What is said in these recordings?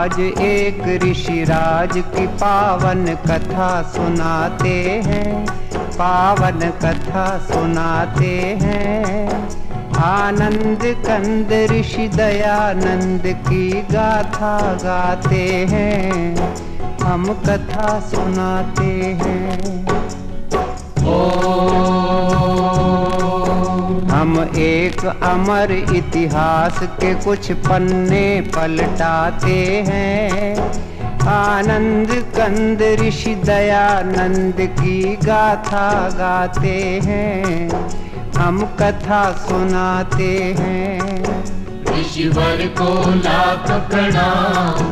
आज एक ऋषिराज की पावन कथा सुनाते हैं, पावन कथा सुनाते हैं। आनंद कंद ऋषि दयानंद की गाथा गाते हैं, हम कथा सुनाते हैं। हम एक अमर इतिहास के कुछ पन्ने पलटाते हैं। आनंद कंद ऋषि दयानंद की गाथा गाते हैं, हम कथा सुनाते हैं। ऋषिवर को लाख प्रणाम,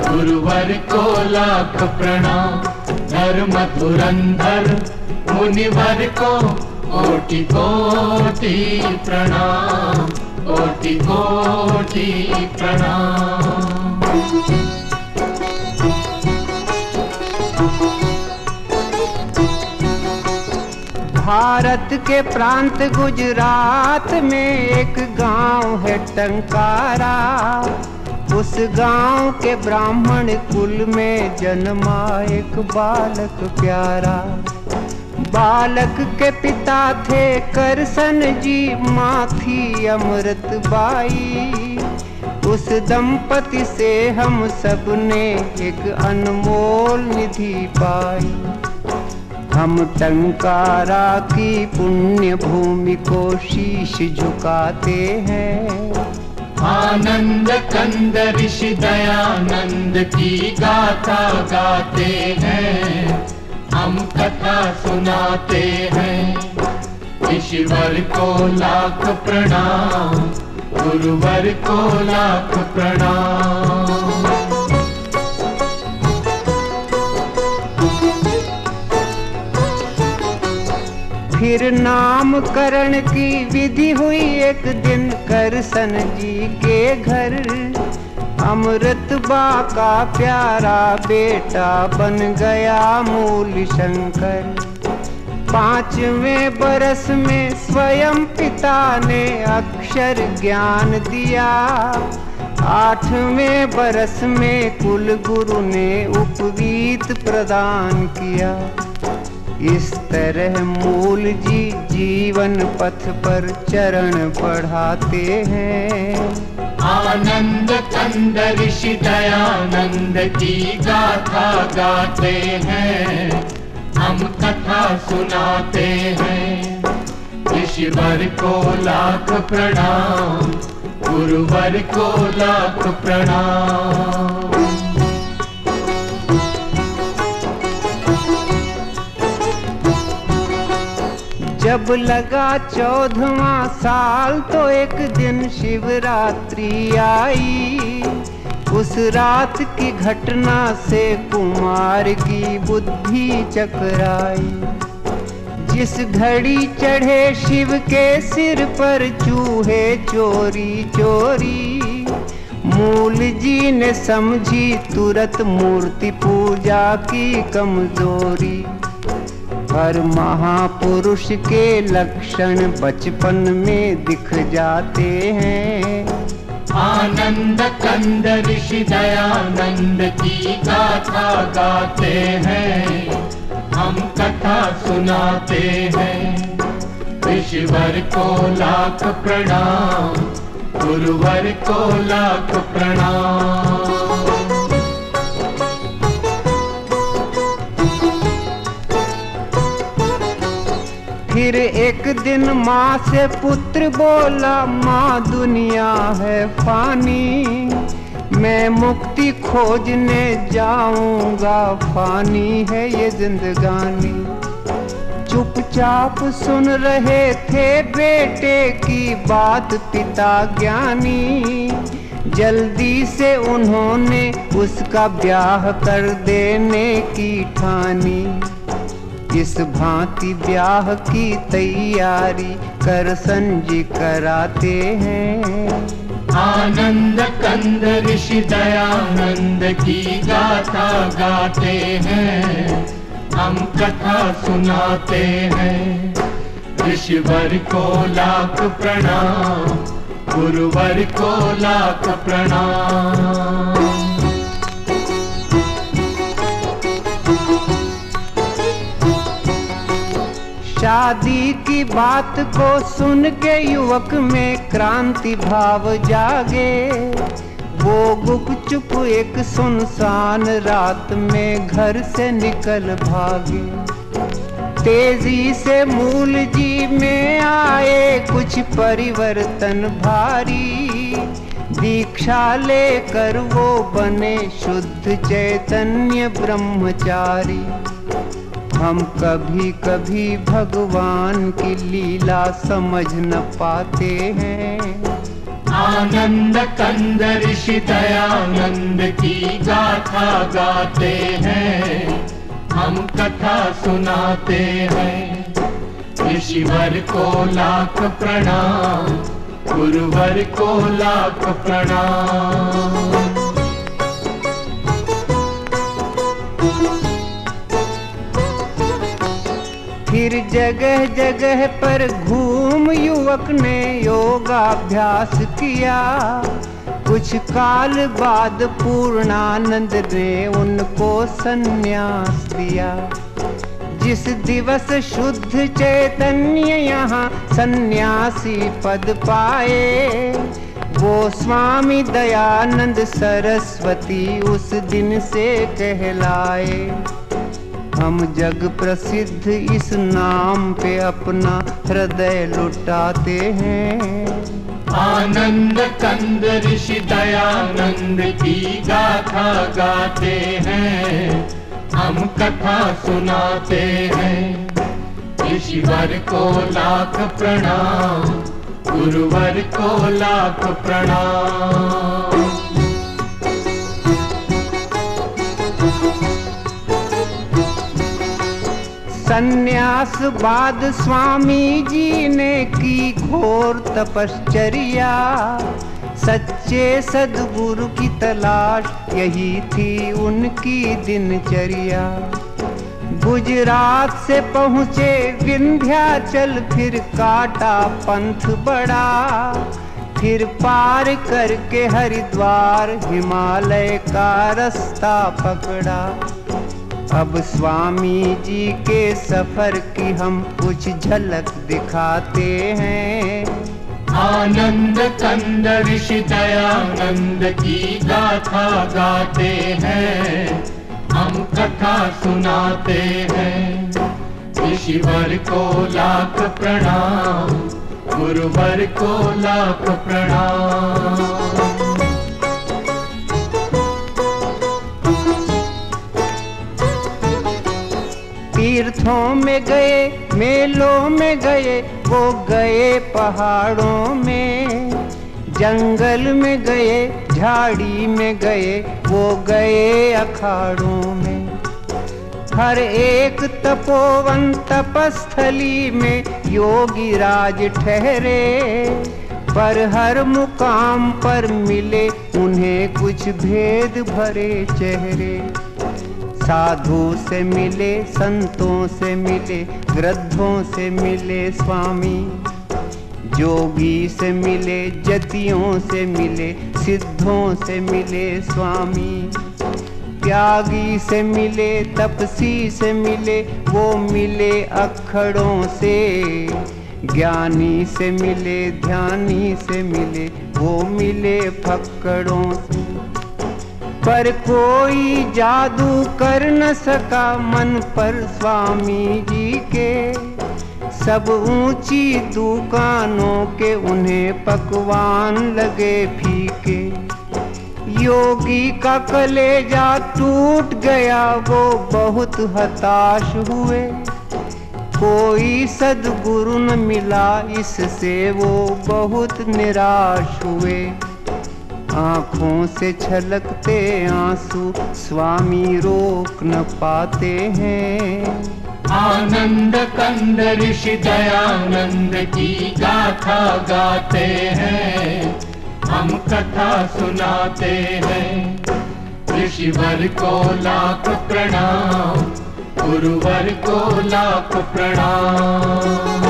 गुरुवर को लाख प्रणाम। धर्म धुरंधर मुनिवर को कोटि कोटि प्रणाम, कोटि कोटि प्रणाम। भारत के प्रांत गुजरात में एक गांव है टंकारा। उस गांव के ब्राह्मण कुल में जन्मा एक बालक प्यारा। बालक के पिता थे करसन जी, माँ थी अमृत बाई। उस दंपति से हम सब ने एक अनमोल निधि पाई। हम टंकारा की पुण्य भूमि को शीश झुकाते हैं। आनंद कंद ऋषि दयानंद की गाथा गाते हैं, हम कथा सुनाते हैं। ऋषिवर को लाख प्रणाम, गुरुवर को लाख प्रणाम। फिर नामकरण की विधि हुई एक दिन करसन जी के घर। अमृत बा का प्यारा बेटा बन गया मूल शंकर। 5वें बरस में स्वयं पिता ने अक्षर ज्ञान दिया। 8वें बरस में कुल गुरु ने उपवीत प्रदान किया। इस तरह मूल जी जीवन पथ पर चरण बढ़ाते हैं। आनंद कंद ऋषि दयानंद की गाथा गाते हैं, हम कथा सुनाते हैं। ऋषिवर को लाख प्रणाम, गुरुवर को लाख प्रणाम। जब लगा 14वां साल तो एक दिन शिवरात्रि आई। उस रात की घटना से कुमार की बुद्धि चकराई। जिस घड़ी चढ़े शिव के सिर पर चूहे चोरी चोरी। मूल जी ने समझी तुरंत मूर्ति पूजा की कमजोरी। हर महापुरुष के लक्षण बचपन में दिख जाते हैं। आनंद कंद ऋषि दयानंद की गाथा गाते हैं, हम कथा सुनाते हैं। ऋषिवर को लाख प्रणाम, गुरुवर को लाख प्रणाम। फिर एक दिन माँ से पुत्र बोला, माँ दुनिया है फानी। मैं मुक्ति खोजने जाऊंगा, फानी है ये जिंदगानी। चुपचाप सुन रहे थे बेटे की बात पिता ज्ञानी। जल्दी से उन्होंने उसका ब्याह कर देने की ठानी। इस भांति ब्याह की तैयारी करसन जी कराते हैं। आनंद कंद ऋषि दयानंद की गाथा गाते हैं, हम कथा सुनाते हैं। ऋषिवर को लाख प्रणाम, गुरुवर को लाख प्रणाम। दादी की बात को सुन के युवक में क्रांति भाव जागे। वो गुपचुप एक सुनसान रात में घर से निकल भागे। तेजी से मूल जी में आए कुछ परिवर्तन भारी। दीक्षा लेकर वो बने शुद्ध चैतन्य ब्रह्मचारी। हम कभी कभी भगवान की लीला समझ न पाते हैं। आनंद कंद ऋषि दयानंद की गाथा गाते हैं, हम कथा सुनाते हैं। ऋषिवर को लाख प्रणाम, गुरुवर को लाख प्रणाम। फिर जगह जगह पर घूम युवक ने योगाभ्यास किया। कुछ काल बाद पूर्णानंद ने उनको संन्यास दिया। जिस दिवस शुद्ध चैतन्य यहाँ सन्यासी पद पाए, वो स्वामी दयानंद सरस्वती उस दिन से कहलाए। हम जग प्रसिद्ध इस नाम पे अपना हृदय लुटाते हैं। आनंद कंद ऋषि दयानंद की गाथा गाते हैं, हम कथा सुनाते हैं। ऋषिवर को लाख प्रणाम, गुरुवर को लाख प्रणाम। संन्यास बाद स्वामी जी ने की घोर तपश्चर्या। सच्चे सद्गुरु की तलाश यही थी उनकी दिनचर्या। गुजरात से पहुँचे विंध्याचल, फिर काटा पंथ बड़ा। फिर पार करके हरिद्वार हिमालय का रास्ता पकड़ा। अब स्वामी जी के सफर की हम कुछ झलक दिखाते हैं। आनंद कंद ऋषि दयानंद की गाथा गाते हैं, हम कथा सुनाते हैं। ऋषिवर को लाख प्रणाम, गुरुवर को लाख प्रणाम। तीर्थों में गए, मेलों में गए, वो गए पहाड़ों में। जंगल में गए, झाड़ी में गए, वो गए अखाड़ों में। हर एक तपोवन तपस्थली में योगी राज ठहरे। पर हर मुकाम पर मिले उन्हें कुछ भेद भरे चेहरे। साधु से मिले, संतों से मिले, वृद्धों से मिले स्वामी। जोगी से मिले, जतियों से मिले, सिद्धों से मिले स्वामी। त्यागी से मिले, तपसी से मिले, वो मिले अखड़ों से। ज्ञानी से मिले, ध्यानी से मिले, वो मिले फक्कड़ों से। पर कोई जादू कर न सका मन पर स्वामी जी के। सब ऊंची दुकानों के उन्हें पकवान लगे फीके। योगी का कलेजा टूट गया, वो बहुत हताश हुए। कोई सद्गुरु न मिला, इससे वो बहुत निराश हुए। आँखों से छलकते आंसू स्वामी रोक न पाते हैं। आनंद कंद ऋषि दयानंद की गाथा गाते हैं, हम कथा सुनाते हैं। ऋषिवर को लाख प्रणाम, गुरुवर को लाख प्रणाम।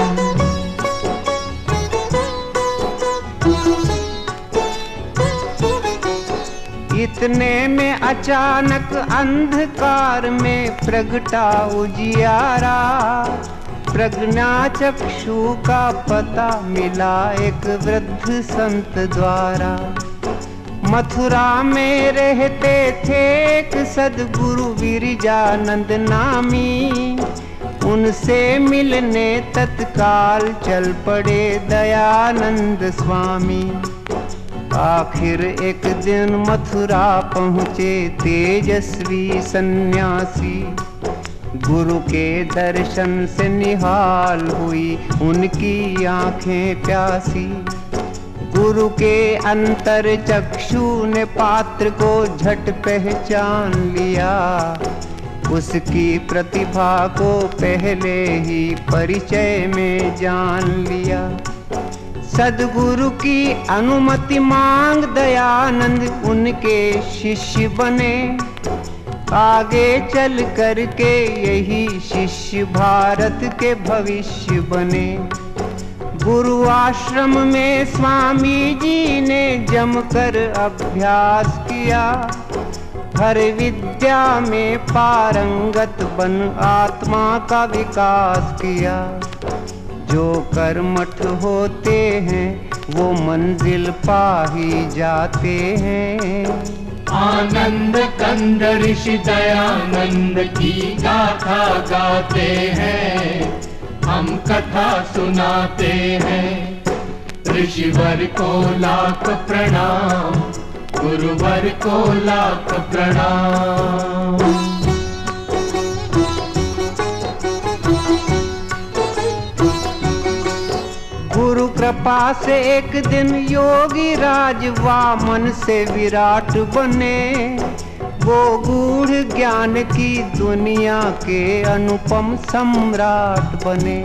इतने में अचानक अंधकार में प्रगटा उजियारा। प्रज्ञा चक्षु का पता मिला एक वृद्ध संत द्वारा। मथुरा में रहते थे एक सद्गुरु विरजानंद नामी। उनसे मिलने तत्काल चल पड़े दयानंद स्वामी। आखिर एक दिन मथुरा पहुँचे तेजस्वी सन्यासी। गुरु के दर्शन से निहाल हुई उनकी आंखें प्यासी। गुरु के अंतर चक्षु ने पात्र को झट पहचान लिया। उसकी प्रतिभा को पहले ही परिचय में जान लिया। सद्गुरु की अनुमति मांग दयानंद उनके शिष्य बने। आगे चल कर के यही शिष्य भारत के भविष्य बने। गुरु आश्रम में स्वामी जी ने जमकर अभ्यास किया। हर विद्या में पारंगत बन आत्मा का विकास किया। जो कर्मठ होते हैं वो मंजिल पा ही जाते हैं। आनंद कंद ऋषि दयानंद की गाथा गाते हैं, हम कथा सुनाते हैं। ऋषिवर को लाख प्रणाम, गुरुवर को लाख प्रणाम। गुरु कृपा से एक दिन योगी राज वामन से विराट बने। वो गूढ़ ज्ञान की दुनिया के अनुपम सम्राट बने।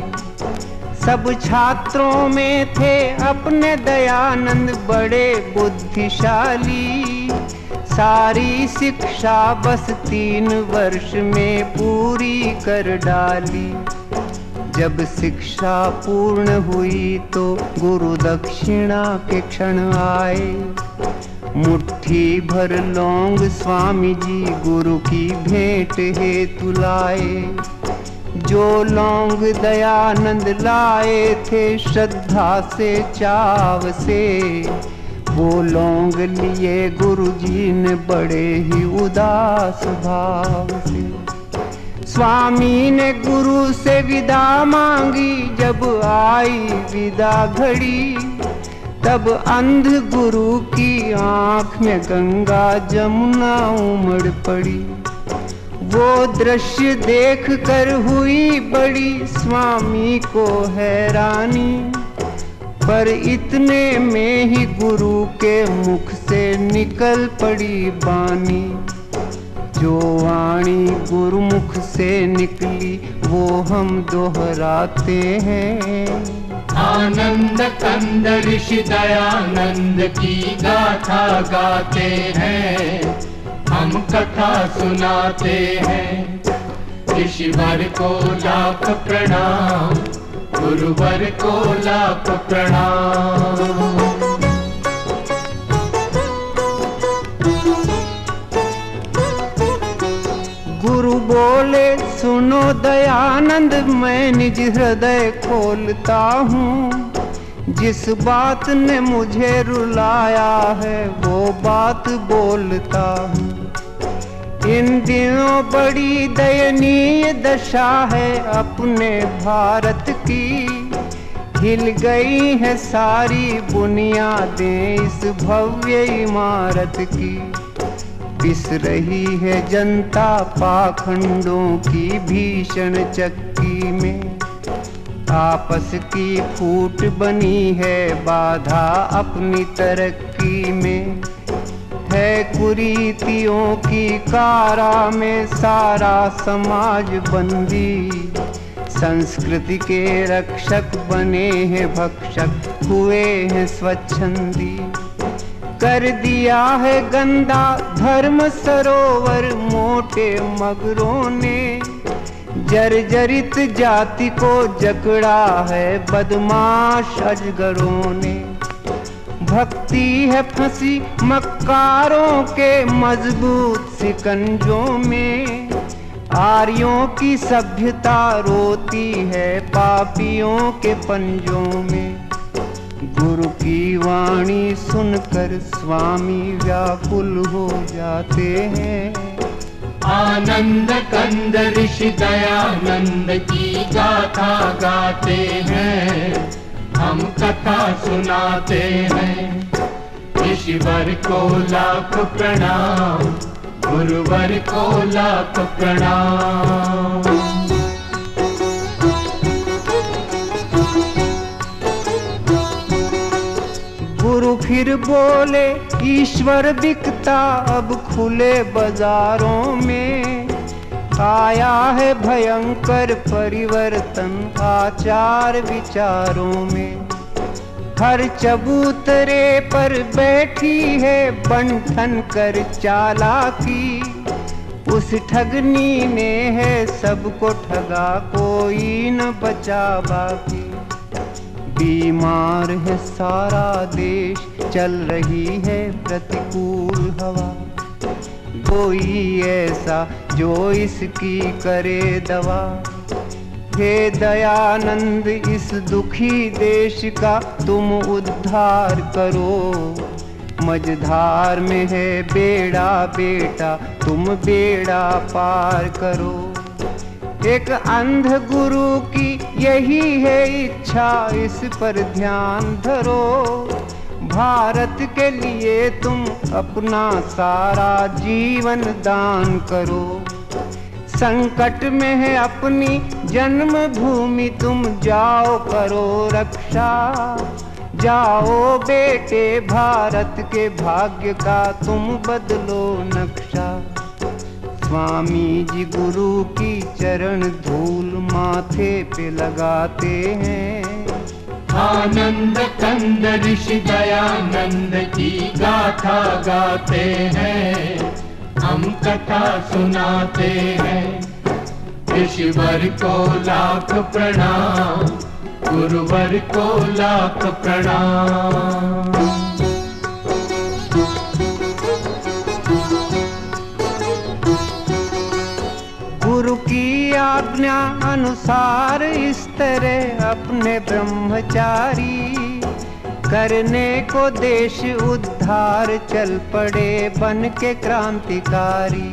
सब छात्रों में थे अपने दयानंद बड़े बुद्धिशाली। सारी शिक्षा बस 3 वर्ष में पूरी कर डाली। जब शिक्षा पूर्ण हुई तो गुरु दक्षिणा के क्षण आए। मुट्ठी भर लौंग स्वामी जी गुरु की भेंट हेतु लाए। जो लौंग दयानंद लाए थे श्रद्धा से चाव से, वो लौंग लिए गुरु जी ने बड़े ही उदास भाव से। स्वामी ने गुरु से विदा मांगी, जब आई विदा घड़ी तब अंध गुरु की आंख में गंगा जमुना उमड़ पड़ी। वो दृश्य देख कर हुई बड़ी स्वामी को हैरानी। पर इतने में ही गुरु के मुख से निकल पड़ी बानी। जो वाणी गुरुमुख से निकली वो हम दोहराते हैं। आनंद कंद ऋषि दयानंद की गाथा गाते हैं, हम कथा सुनाते हैं। ऋषिवर को लाख प्रणाम, गुरुवर को लाख प्रणाम। गुरु बोले सुनो दयानंद, मैं निज हृदय खोलता हूँ। जिस बात ने मुझे रुलाया है वो बात बोलता हूँ। इन दिनों बड़ी दयनीय दशा है अपने भारत की। हिल गई है सारी बुनियादें इस भव्य इमारत की। पिस रही है जनता पाखंडों की भीषण चक्की में। आपस की फूट बनी है बाधा अपनी तरक्की में। है कुरीतियों की कारा में सारा समाज बंदी। संस्कृति के रक्षक बने हैं भक्षक, हुए हैं स्वच्छंदी। कर दिया है गंदा धर्म सरोवर मोटे मगरों ने। जर्जरित जाति को जकड़ा है बदमाश अजगरों ने। भक्ति है फंसी मक्कारों के मजबूत सिकंजों में। आर्यों की सभ्यता रोती है पापियों के पंजों में। गुरु की वाणी सुनकर स्वामी व्याकुल हो जाते हैं। आनंद कंद ऋषि दयानंद की गाथा गाते हैं, हम कथा सुनाते हैं। ऋषिवर को लाख प्रणाम, गुरुवर को लाख प्रणाम। गुरु फिर बोले ईश्वर बिकता अब खुले बाजारों में। आया है भयंकर परिवर्तन आचार विचारों में। हर चबूतरे पर बैठी है बंठन कर चालाकी। उस ठगनी ने है सबको ठगा, कोई न बचा बाकी। बीमार है सारा देश, चल रही है प्रतिकूल हवा। कोई ऐसा जो इसकी करे दवा। हे दयानंद इस दुखी देश का तुम उद्धार करो। मझधार में है बेड़ा बेटा, तुम बेड़ा पार करो। एक अंध गुरु की यही है इच्छा, इस पर ध्यान धरो। भारत के लिए तुम अपना सारा जीवन दान करो। संकट में है अपनी जन्मभूमि, तुम जाओ करो रक्षा। जाओ बेटे भारत के भाग्य का तुम बदलो नक्शा। स्वामी जी गुरु की चरण धूल माथे पे लगाते हैं। आनंद कंद ऋषि दयानंद की गाथा गाते हैं, हम कथा सुनाते हैं। ऋषिवर को लाख प्रणाम, गुरुवर को लाख प्रणाम। गुरु की आज्ञा अनुसार इस तरह अपने ब्रह्मचारी करने को देश उद्धार चल पड़े बन के क्रांतिकारी।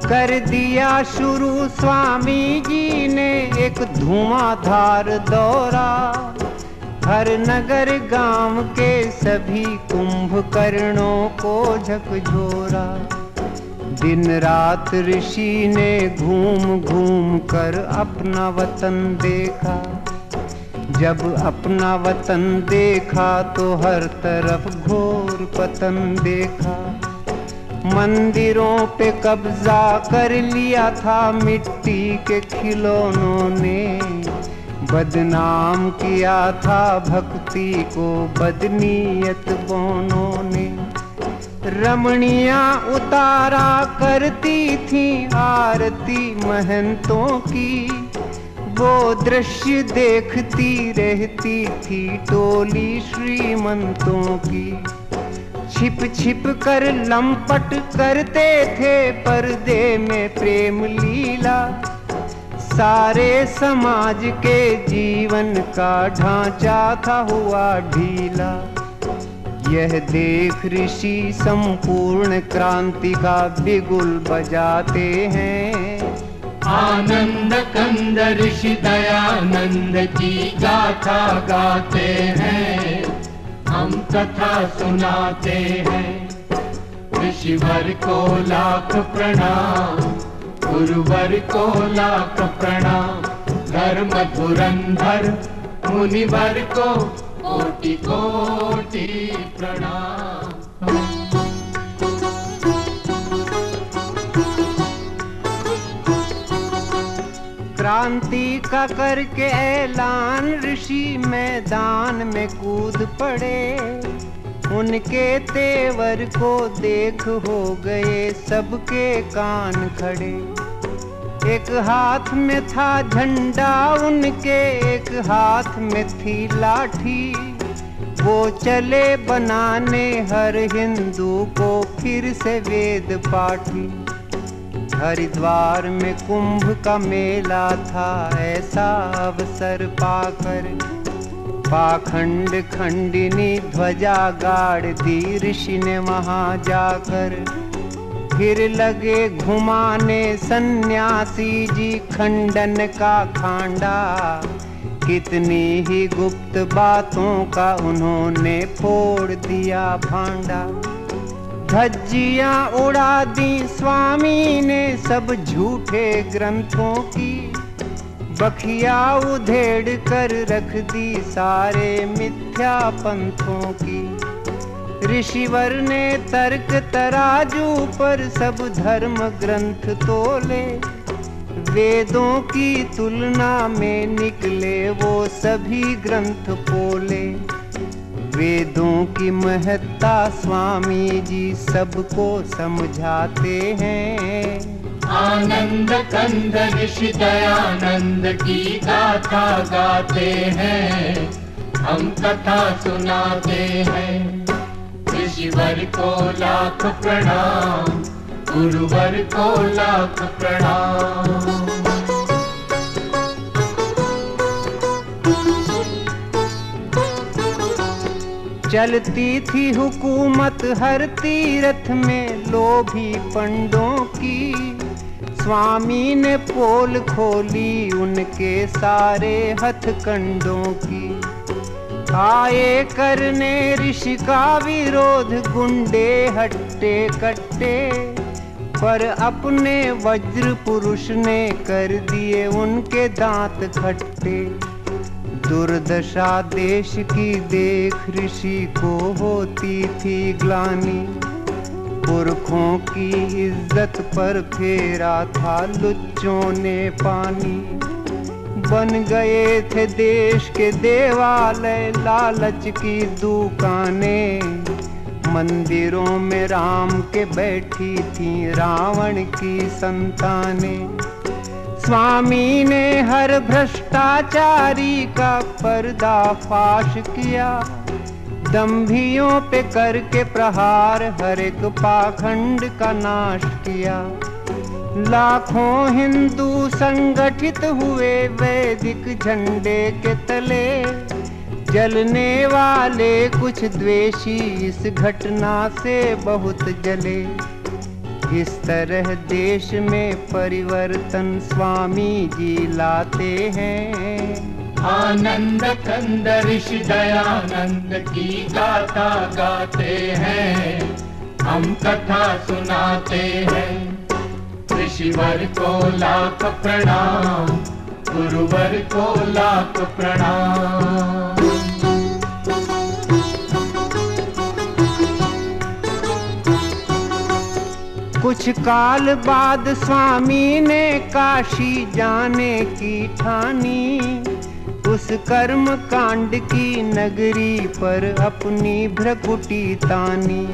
कर दिया शुरू स्वामी जी ने एक धुआंधार दौरा। हर नगर गांव के सभी कुंभकर्णों को झकझोरा। दिन रात ऋषि ने घूम घूम कर अपना वतन देखा। जब अपना वतन देखा तो हर तरफ घोर पतन देखा। मंदिरों पे कब्जा कर लिया था मिट्टी के खिलौनों ने। बदनाम किया था भक्ति को बदनीयत बोनों ने। रमणियां उतारा करती थी आरती महंतों की। वो दृश्य देखती रहती थी टोली श्रीमंतों की। छिप छिप कर लंपट करते थे पर्दे में प्रेम लीला। सारे समाज के जीवन का ढांचा था हुआ ढीला। यह देख ऋषि संपूर्ण क्रांति का बिगुल बजाते हैं। आनंद कंद ऋषि दयानंद की गाथा गाते हैं, हम कथा सुनाते हैं। ऋषिवर को लाख प्रणाम, गुरुवर को लाख प्रणाम। धर्म धुरंधर मुनिवर को कोटि कोटि प्रणाम। क्रांति का करके ऐलान ऋषि मैदान में कूद पड़े। उनके तेवर को देख हो गए सबके कान खड़े। एक हाथ में था झंडा उनके, एक हाथ में थी लाठी। वो चले बनाने हर हिंदू को फिर से वेद पाठी। हरिद्वार में कुंभ का मेला था, ऐसा अवसर पाकर पाखंड खंडिनी ध्वजा गाड़ दी ऋषि ने वहां जाकर। फिर लगे घुमाने सन्यासी जी खंडन का खांडा, कितनी ही गुप्त बातों का उन्होंने फोड़ दिया भांडा। धज्जियां उड़ा दी स्वामी ने सब झूठे ग्रंथों की, बखिया उधेड़ कर रख दी सारे मिथ्या पंथों की। ऋषिवर ने तर्क तराजू पर सब धर्म ग्रंथ तोले, वेदों की तुलना में निकले वो सभी ग्रंथ पोले। वेदों की महत्ता स्वामी जी सबको समझाते हैं। आनंद कंद ऋषि दयानंद की गाथा गाते हैं, हम कथा सुनाते हैं। ऋषिवर को लाख प्रणाम, गुरुवर को लाख प्रणाम। चलती थी हुकूमत हर तीर्थ में लोभी पंडों की, स्वामी ने पोल खोली उनके सारे हथकंडों की। आए करने ऋषि का विरोध गुंडे हट्टे कट्टे, पर अपने वज्र पुरुष ने कर दिए उनके दांत खट्टे। दुर्दशा देश की देख ऋषि को होती थी ग्लानि, पुरखों की इज्जत पर फेरा था लुच्चों ने पानी। बन गए थे देश के देवालय लालच की दुकानें, मंदिरों में राम के बैठी थी रावण की संतानें। स्वामी ने हर भ्रष्टाचारी का पर्दाफाश किया, दंभियों पे करके प्रहार हर एक पाखंड का नाश किया। लाखों हिंदू संगठित हुए वैदिक झंडे के तले, जलने वाले कुछ द्वेषी इस घटना से बहुत जले। इस तरह देश में परिवर्तन स्वामी जी लाते हैं। आनंद कंद ऋषि दयानंद की गाथा गाते हैं, हम कथा सुनाते हैं। ऋषिवर को लाख प्रणाम, गुरुवर को लाख प्रणाम। कुछ काल बाद स्वामी ने काशी जाने की ठानी, उस कर्म कांड की नगरी पर अपनी भ्रकुटी तानी।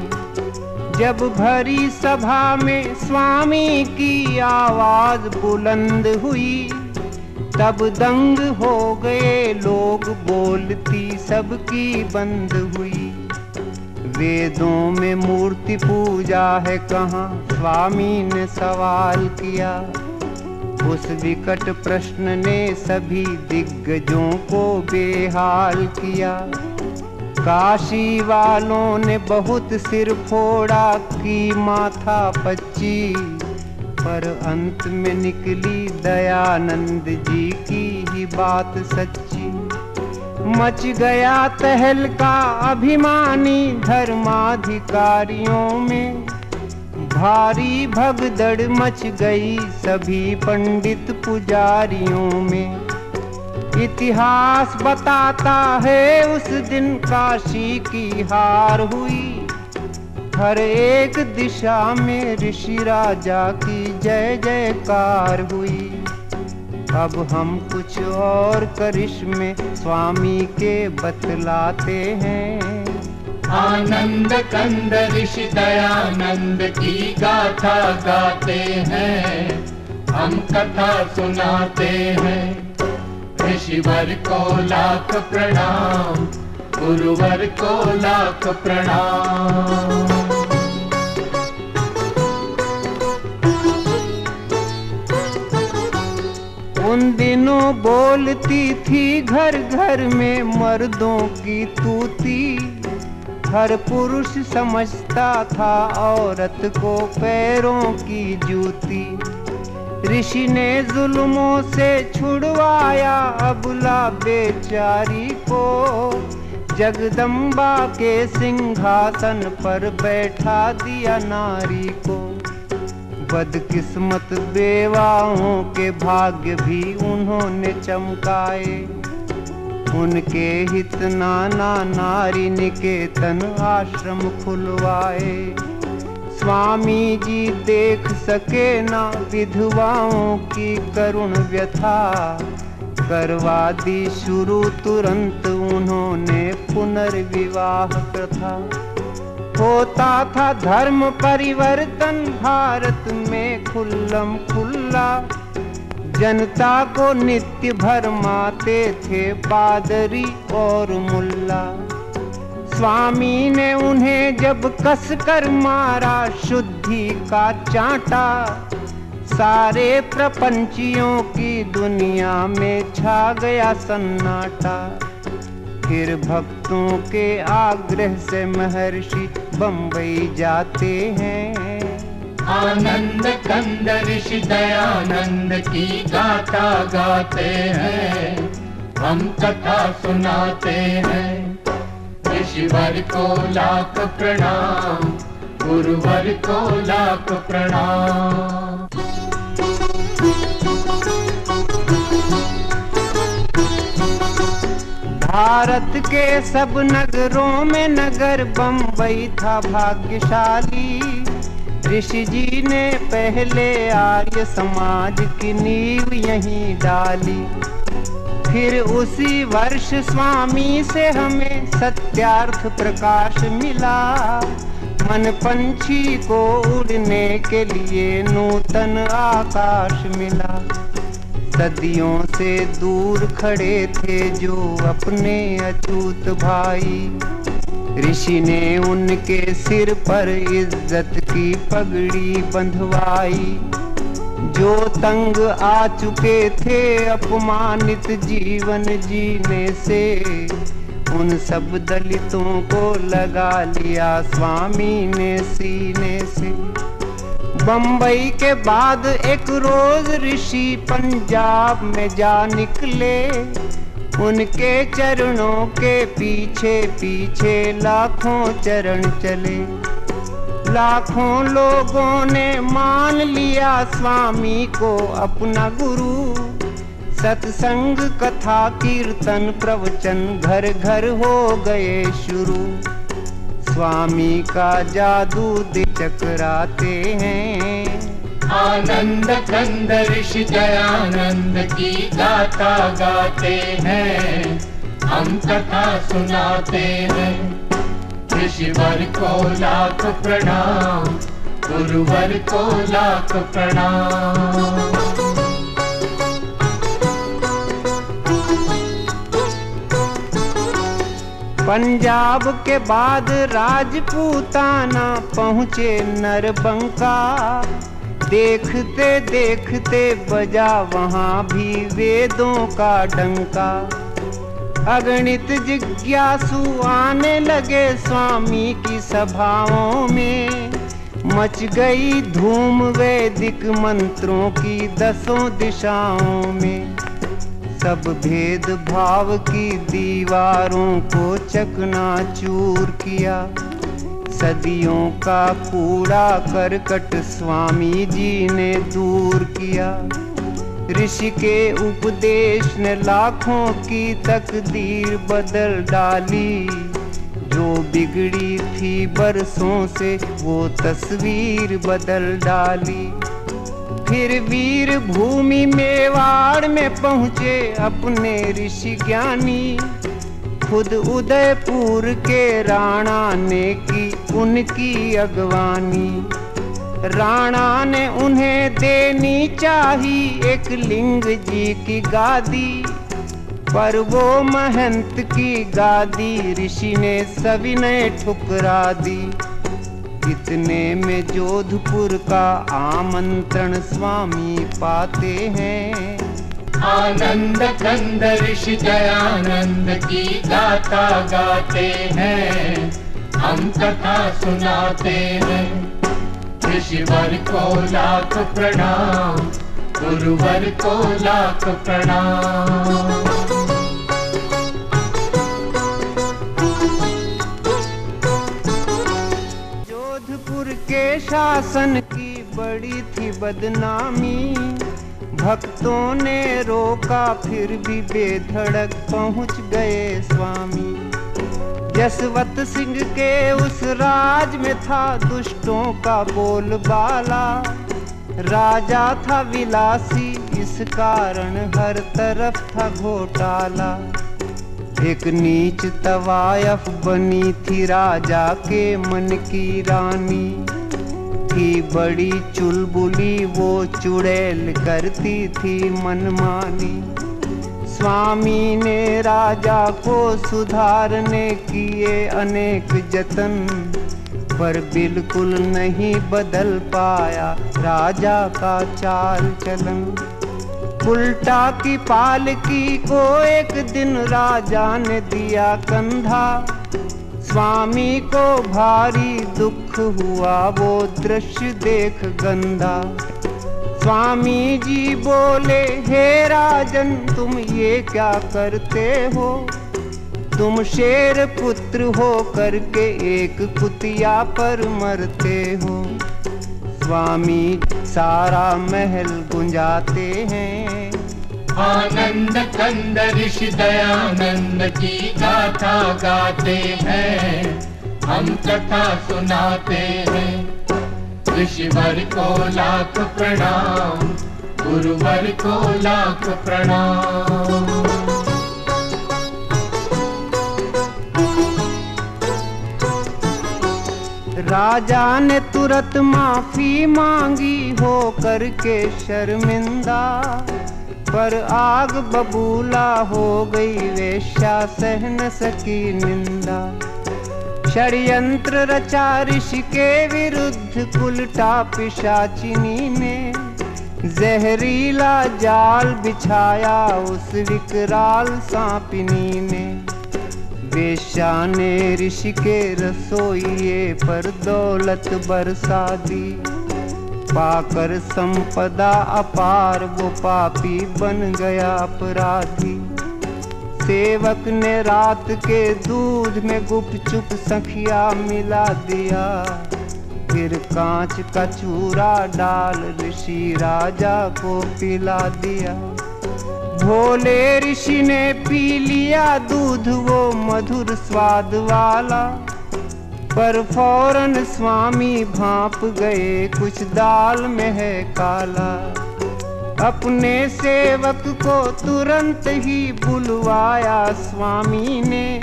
जब भरी सभा में स्वामी की आवाज बुलंद हुई, तब दंग हो गए लोग, बोलती सबकी बंद हुई। वेदों में मूर्ति पूजा है कहाँ, स्वामी ने सवाल किया। उस विकट प्रश्न ने सभी दिग्गजों को बेहाल किया। काशी वालों ने बहुत सिर फोड़ा की माथा पच्ची, पर अंत में निकली दयानंद जी की ही बात सच्ची। मच गया तहलका अभिमानी धर्माधिकारियों में, भारी भगदड़ मच गई सभी पंडित पुजारियों में। इतिहास बताता है उस दिन काशी की हार हुई, हर एक दिशा में ऋषि राजा की जय जयकार हुई। अब हम कुछ और करिश्मे स्वामी के बतलाते हैं। आनंद कंद ऋषि दयानंद की गाथा गाते हैं, हम कथा सुनाते हैं। ऋषिवर को लाख प्रणाम, गुरुवर को लाख प्रणाम। उन दिनों बोलती थी घर घर में मर्दों की तूती। हर पुरुष समझता था औरत को पैरों की जूती। ऋषि ने जुल्मों से छुड़वाया अबला बेचारी को, जगदम्बा के सिंहासन पर बैठा दिया नारी को। बदकिस्मत बेवाओं के भाग्य भी उन्होंने चमकाए, उनके हित नाना नारी निकेतन आश्रम खुलवाए। स्वामी जी देख सके ना विधवाओं की करुण व्यथा, करवा दी शुरू तुरंत उन्होंने पुनर्विवाह प्रथा। होता था धर्म परिवर्तन भारत में खुल्लम खुल्ला, जनता को नित्य भरमाते थे पादरी और मुल्ला। स्वामी ने उन्हें जब कस कर मारा शुद्धि का चांटा, सारे प्रपंचियों की दुनिया में छा गया सन्नाटा। फिर भक्तों के आग्रह से महर्षि बंबई जाते हैं। आनंद कंद ऋषि दयानंद की गाथा गाते हैं, हम कथा सुनाते हैं। ऋषिवर को लाख प्रणाम, गुरुवर को लाख प्रणाम। भारत के सब नगरों में नगर बंबई था भाग्यशाली। ऋषि जी ने पहले आर्य समाज की नींव यहीं डाली। फिर उसी वर्ष स्वामी से हमें सत्यार्थ प्रकाश मिला। मन पंछी को उड़ने के लिए नूतन आकाश मिला। सदियों से दूर खड़े थे जो अपने अछूत भाई, ऋषि ने उनके सिर पर इज्जत की पगड़ी बंधवाई। जो तंग आ चुके थे अपमानित जीवन जीने से, उन सब दलितों को लगा लिया स्वामी ने सीने से। बंबई के बाद एक रोज ऋषि पंजाब में जा निकले। उनके चरणों के पीछे पीछे लाखों चरण चले। लाखों लोगों ने मान लिया स्वामी को अपना गुरु। सत्संग कथा कीर्तन प्रवचन घर घर हो गए शुरू। स्वामी का जादू चकराते हैं। आनंद कंद ऋषि दयानंद की गाथा गाते हैं, हम कथा सुनाते हैं। ऋषिवर को लाख प्रणाम, गुरुवर को लाख प्रणाम। पंजाब के बाद राजपूताना पहुँचे नरबंका। देखते देखते बजा वहाँ भी वेदों का डंका। अगणित जिज्ञासु आने लगे स्वामी की सभाओं में। मच गई धूम वैदिक मंत्रों की 10 दिशाओं में। सब भेद भाव की दीवारों को चकनाचूर किया। सदियों का कूड़ा करकट स्वामी जी ने दूर किया। ऋषि के उपदेश ने लाखों की तकदीर बदल डाली। जो बिगड़ी थी बरसों से वो तस्वीर बदल डाली। फिर वीर भूमि मेवाड़ में पहुँचे अपने ऋषि ज्ञानी। खुद उदयपुर के राणा ने की उनकी अगवानी। राणा ने उन्हें देनी चाही एक लिंग जी की गादी। पर वो महंत की गादी ऋषि ने सविनय ठुकरा दी। इतने में जोधपुर का आमंत्रण स्वामी पाते हैं। आनंद कंद ऋषि दयानंद की गाथा गाते हैं, हम कथा सुनाते हैं। ऋषिवर को लाख प्रणाम, गुरुवर को लाख प्रणाम। जोधपुर के शासन की बड़ी थी बदनामी, भक्तों ने रोका फिर भी बेधड़क पहुंच गए स्वामी। जसवंत सिंह के उस राज में था दुष्टों का बोलबाला, राजा था विलासी इस कारण हर तरफ था घोटाला। एक नीच तवायफ बनी थी राजा के मन की रानी, थी बड़ी चुलबुली वो चुड़ैल करती थी मनमानी। स्वामी ने राजा को सुधारने किए अनेक जतन, पर बिल्कुल नहीं बदल पाया राजा का चाल चलन। उल्टा की पालकी को एक दिन राजा ने दिया कंधा, स्वामी को भारी दुख हुआ वो दृश्य देख गंदा। स्वामी जी बोले, हे राजन तुम ये क्या करते हो, तुम शेर पुत्र हो करके एक कुतिया पर मरते हो। स्वामी सारा महल गुंजाते हैं, आनंद कंद ऋषि दयानंद की गाथा गाते हैं, हम कथा सुनाते हैं। ऋषिवर को लाख प्रणाम, गुरुवर को लाख प्रणाम। राजा ने तुरंत माफी मांगी हो करके शर्मिंदा, पर आग बबूला हो गई वेश्या सह न सकी निंदा। षड्यंत्र रचा ऋषि के विरुद्ध उल्टा पिशाचिनी ने, जहरीला जाल बिछाया उस विकराल सांपिनी ने। वेश्या ने ऋषि के रसोइये पर दौलत बरसा दी, पाकर संपदा अपार वो पापी बन गया अपराधी। सेवक ने रात के दूध में गुपचुप सखिया मिला दिया, फिर कांच का चूरा डाल ऋषि राजा को पिला दिया। भोले ऋषि ने पी लिया दूध वो मधुर स्वाद वाला, पर फौरन स्वामी भांप गए कुछ दाल में है काला। अपने सेवक को तुरंत ही बुलवाया स्वामी ने,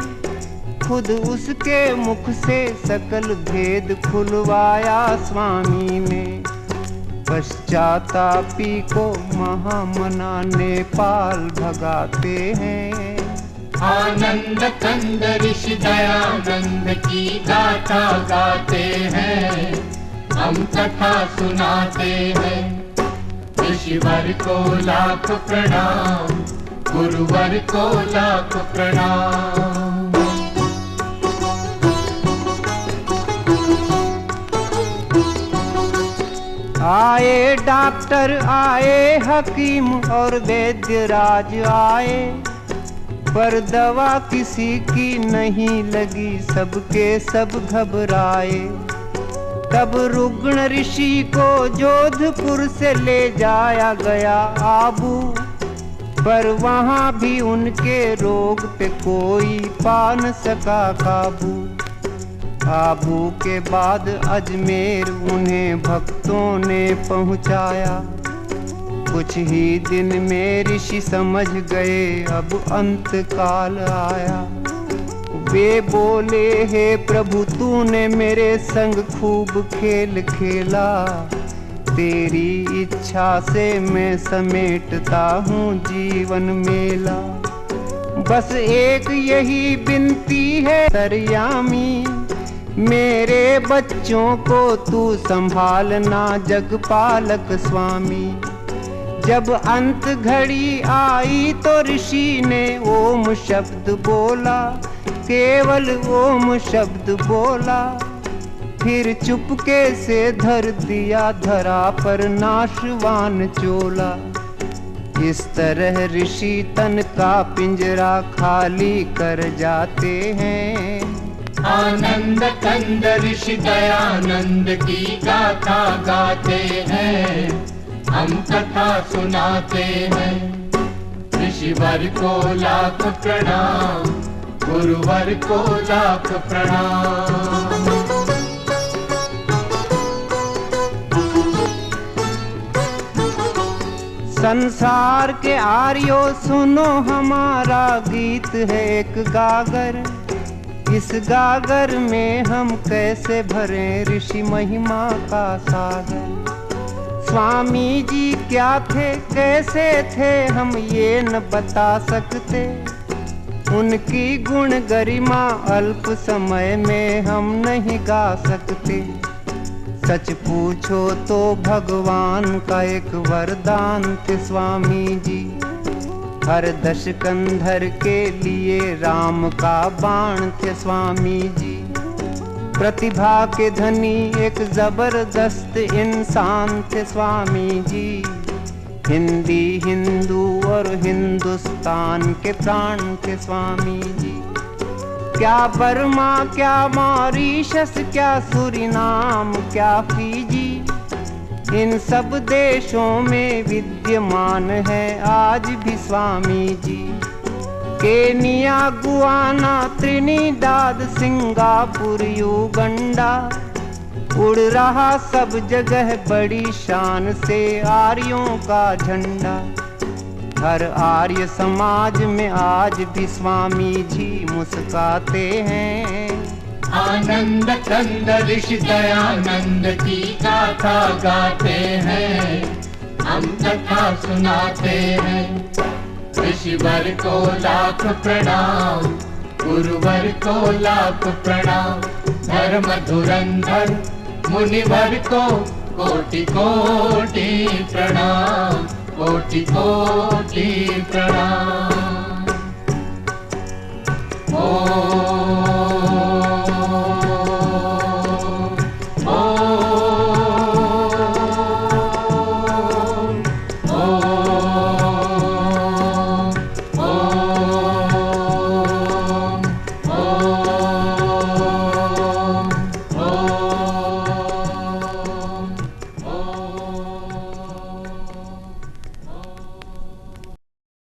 खुद उसके मुख से सकल भेद खुलवाया स्वामी ने। पश्चातापी को महामना नेपाल भगाते हैं, आनंद कंद ऋषि दयानंद की गाथा गाते हैं, हम कथा सुनाते हैं। ऋषिवर को लाख प्रणाम, गुरुवर को लाख प्रणाम। आए डॉक्टर आए हकीम और वैद्य राज आए, पर दवा किसी की नहीं लगी सबके सब घबराए। तब रुग्ण ऋषि को जोधपुर से ले जाया गया आबू, पर वहाँ भी उनके रोग पे कोई पा न सका काबू। आबू के बाद अजमेर उन्हें भक्तों ने पहुँचाया, कुछ ही दिन में ऋषि समझ गए अब अंत काल आया। वे बोले, हे प्रभु तूने मेरे संग खूब खेल खेला, तेरी इच्छा से मैं समेटता हूँ जीवन मेला। बस एक यही विनती है सरयामी, मेरे बच्चों को तू संभालना जगपालक स्वामी। जब अंत घड़ी आई तो ऋषि ने ओम शब्द बोला, केवल ओम शब्द बोला। फिर चुपके से धर दिया धरा पर नाशवान चोला। इस तरह ऋषि तन का पिंजरा खाली कर जाते हैं। आनंद कंद ऋषि दयानंद की गाथा गाते हैं, हम कथा सुनाते हैं। ऋषिवर को लाख प्रणाम, गुरुवर को लाख प्रणाम। संसार के आर्यो सुनो, हमारा गीत है एक गागर। इस गागर में हम कैसे भरें ऋषि महिमा का सागर। स्वामी जी क्या थे कैसे थे हम ये न बता सकते। उनकी गुण गरिमा अल्प समय में हम नहीं गा सकते। सच पूछो तो भगवान का एक वरदान थे स्वामी जी। हर दशकंधर के लिए राम का बाण थे स्वामी जी। प्रतिभा के धनी एक जबरदस्त इंसान थे स्वामी जी। हिंदी हिंदू और हिंदुस्तान के प्राण थे स्वामी जी। क्या बर्मा क्या मॉरीशस क्या सूरीनाम क्या फीजी, इन सब देशों में विद्यमान है आज भी Swami ji. Kenya Guyana Trinidad Singapore Uganda, उड़ रहा सब जगह बड़ी शान से आर्यों का झंडा। हर आर्य समाज में आज भी स्वामी जी मुस्काते हैं। आनंद कंद ऋषि दयानंद की गाथा गाते हैं, हम कथा सुनाते हैं। ऋषिवर को लाख प्रणाम, गुरुवर को लाख प्रणाम। धर्म धुरंधर मुनिवर को कोटि कोटि प्रणाम, कोटि कोटि प्रणाम। ओम